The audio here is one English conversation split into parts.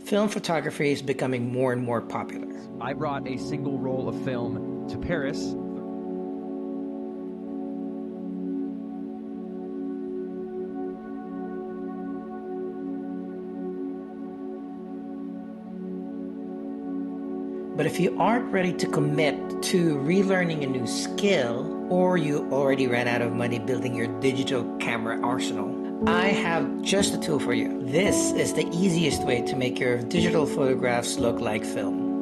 Film photography is becoming more and more popular. I brought a single roll of film to Paris. But if you aren't ready to commit to relearning a new skill, or you already ran out of money building your digital camera arsenal, I have just a tool for you. This is the easiest way to make your digital photographs look like film.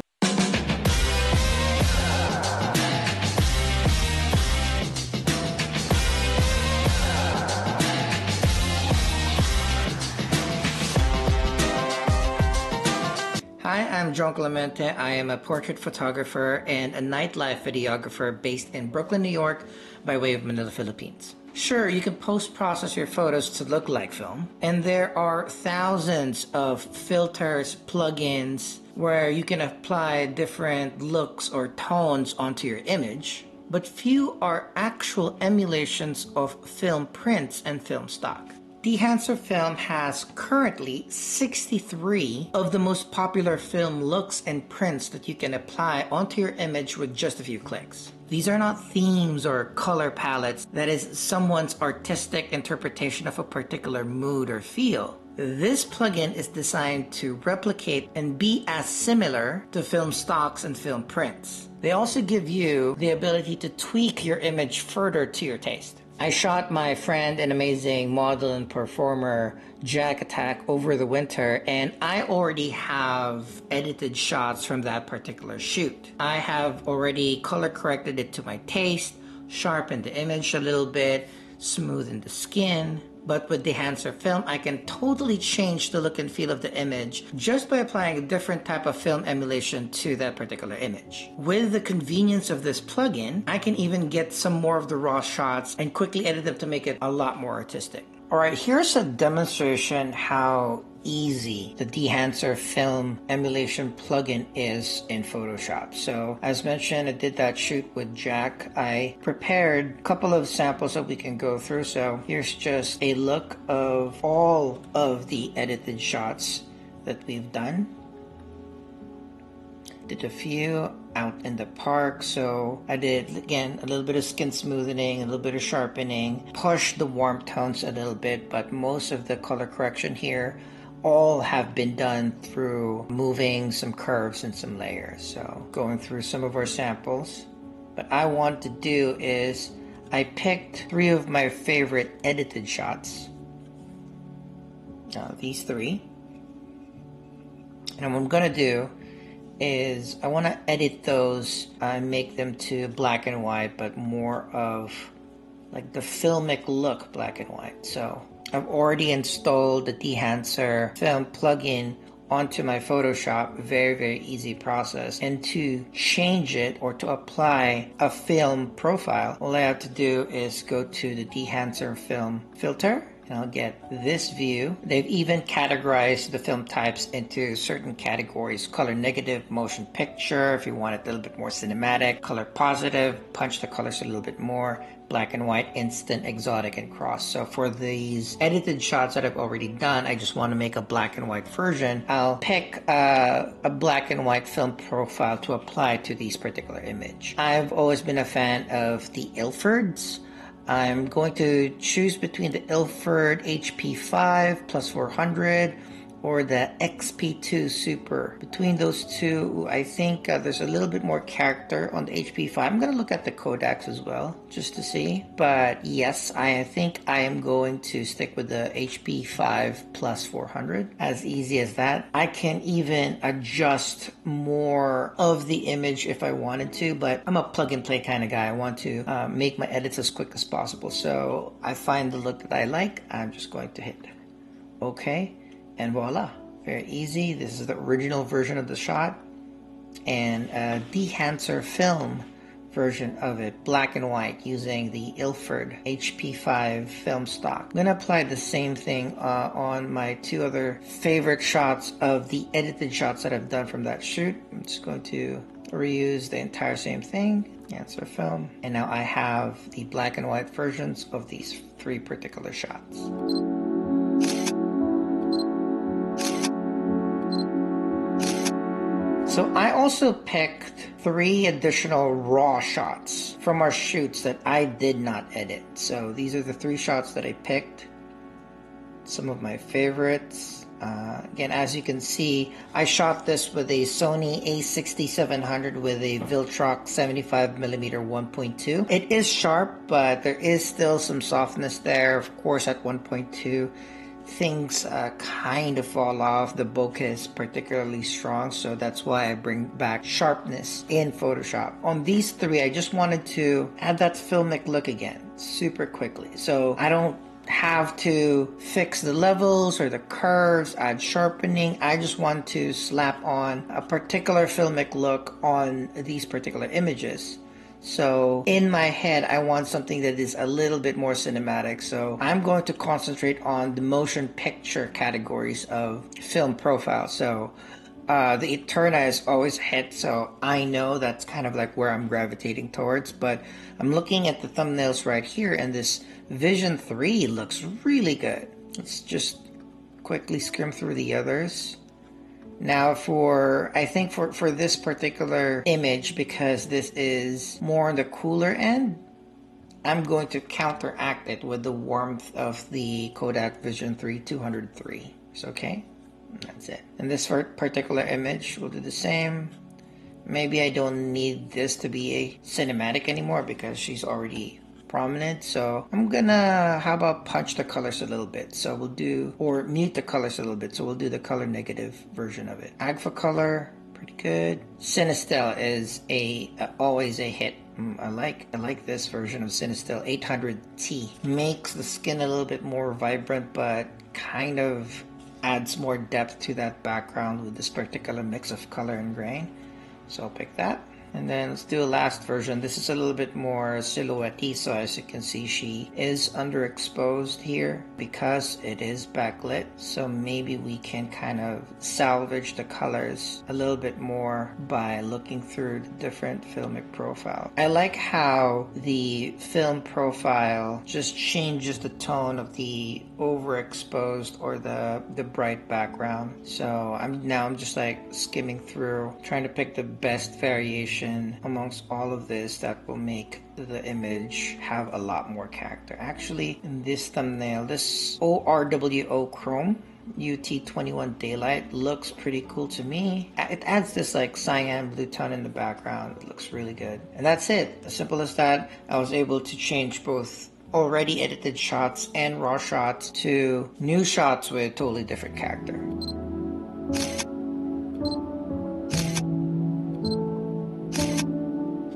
Hi, I'm Jong. I am a portrait photographer and a nightlife videographer based in Brooklyn, New York, by way of Manila, Philippines. Sure, you can post-process your photos to look like film, and there are thousands of filters, plugins, where you can apply different looks or tones onto your image, but few are actual emulations of film prints and film stock. Dehancer Film has currently 63 of the most popular film looks and prints that you can apply onto your image with just a few clicks. These are not themes or color palettes that is someone's artistic interpretation of a particular mood or feel. This plugin is designed to replicate and be as similar to film stocks and film prints. They also give you the ability to tweak your image further to your taste. I shot my friend and amazing model and performer Jack Attack over the winter, and I already have edited shots from that particular shoot. I have already color corrected it to my taste, sharpened the image a little bit, smoothened the skin. But with Dehancer Film, I can totally change the look and feel of the image just by applying a different type of film emulation to that particular image. With the convenience of this plugin, I can even get some more of the raw shots and quickly edit them to make it a lot more artistic. Alright, here's a demonstration how easy the Dehancer Film Emulation plugin is in Photoshop. So as mentioned, I did that shoot with Jack. I prepared a couple of samples that we can go through. So here's just a look of all of the edited shots that we've done. Did a few out in the park, so I did again a little bit of skin smoothing, a little bit of sharpening, pushed the warm tones a little bit, but most of the color correction here all have been done through moving some curves and some layers. So going through some of our samples. What I want to do is I picked 3 of my favorite edited shots. These 3. And what I'm gonna do is I want to edit those and make them to black and white, but more of like the filmic look black and white. So I've already installed the Dehancer Film plugin onto my Photoshop. Very easy process. And to change it or to apply a film profile, all I have to do is go to the Dehancer Film filter. And I'll get this view. They've even categorized the film types into certain categories: color negative, motion picture, if you want it a little bit more cinematic; color positive, punch the colors a little bit more; black and white, instant, exotic, and cross. So for these edited shots that I've already done, I just want to make a black and white version. I'll pick a black and white film profile to apply to these particular image. I've always been a fan of the Ilfords. I'm going to choose between the Ilford HP5 plus 400 or the XP2 Super. Between those two, I think there's a little bit more character on the HP5. I'm going to look at the Kodaks as well, just to see. But yes, I think I am going to stick with the HP5 plus 400. As easy as that. I can even adjust more of the image if I wanted to, but I'm a plug and play kind of guy. I want to make my edits as quick as possible. So I find the look that I like. I'm just going to hit OK. And voila, very easy. This is the original version of the shot and a Dehancer Film version of it, black and white, using the Ilford HP5 film stock. I'm going to apply the same thing on my 2 other favorite shots of the edited shots that I've done from that shoot. I'm just going to reuse the entire same thing, Dehancer Film, and now I have the black and white versions of these 3 particular shots. So I also picked 3 additional raw shots from our shoots that I did not edit. So these are the 3 shots that I picked. Some of my favorites. Again, as you can see, I shot this with a Sony a6700 with a Viltrox 75mm 1.2. It is sharp, but there is still some softness there. Of course, at 1.2, things kind of fall off. The bokeh is particularly strong, so that's why I bring back sharpness in Photoshop. On these 3, I just wanted to add that filmic look again super quickly. So I don't have to fix the levels or the curves, add sharpening. I just want to slap on a particular filmic look on these particular images. So in my head, I want something that is a little bit more cinematic. So I'm going to concentrate on the motion picture categories of film profile. So the Eterna is always a hit, so I know that's kind of like where I'm gravitating towards. But I'm looking at the thumbnails right here, and this Vision 3 looks really good. Let's just quickly skim through the others. Now I think for this particular image, because this is more on the cooler end, I'm going to counteract it with the warmth of the Kodak Vision 3 203. It's okay. That's it. And this particular image, we'll do the same. Maybe I don't need this to be a cinematic anymore because she's already prominent. So I'm gonna, how about punch the colors a little bit? So we'll do, or mute the colors a little bit. So we'll do the color negative version of it. Agfa color, pretty good. Cinestel is always a hit. I like this version of Cinestel 800T. Makes the skin a little bit more vibrant, but kind of adds more depth to that background with this particular mix of color and grain. So I'll pick that. And then let's do a last version. This is a little bit more silhouette-y, so as you can see, she is underexposed here because it is backlit. So maybe we can kind of salvage the colors a little bit more by looking through the different filmic profile. I like how the film profile just changes the tone of the overexposed or the bright background. So I'm just like skimming through, trying to pick the best variation amongst all of this that will make the image have a lot more character. Actually, in this thumbnail, this ORWO Chrome UT21 Daylight looks pretty cool to me. It adds this like cyan blue tone in the background. It looks really good. And that's it. As simple as that. I was able to change both already edited shots and raw shots to new shots with totally different character.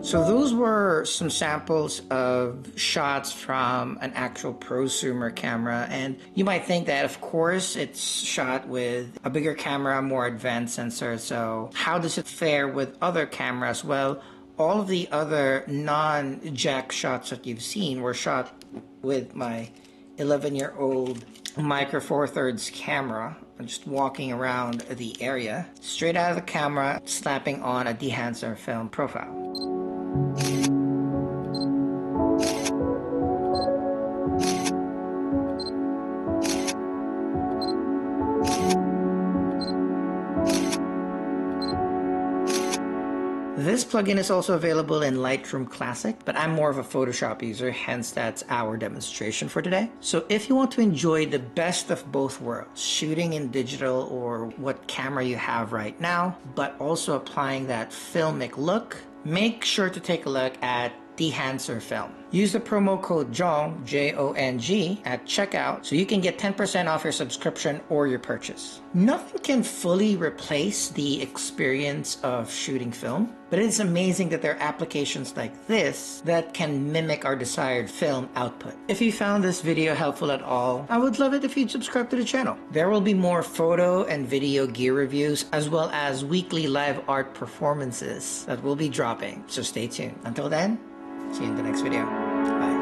So those were some samples of shots from an actual prosumer camera, and you might think that of course it's shot with a bigger camera, more advanced sensor, so how does it fare with other cameras? Well, all of the other non-jack shots that you've seen were shot with my 11-year-old Micro Four Thirds camera. I'm just walking around the area, straight out of the camera, slapping on a Dehancer film profile. This plugin is also available in Lightroom Classic, but I'm more of a Photoshop user, hence that's our demonstration for today. So if you want to enjoy the best of both worlds, shooting in digital or what camera you have right now, but also applying that filmic look, make sure to take a look at Dehancer Film. Use the promo code Jong, J-O-N-G, at checkout so you can get 10% off your subscription or your purchase. Nothing can fully replace the experience of shooting film, but it's amazing that there are applications like this that can mimic our desired film output. If you found this video helpful at all, I would love it if you'd subscribe to the channel. There will be more photo and video gear reviews as well as weekly live art performances that will be dropping, so stay tuned. Until then, see you in the next video. Bye.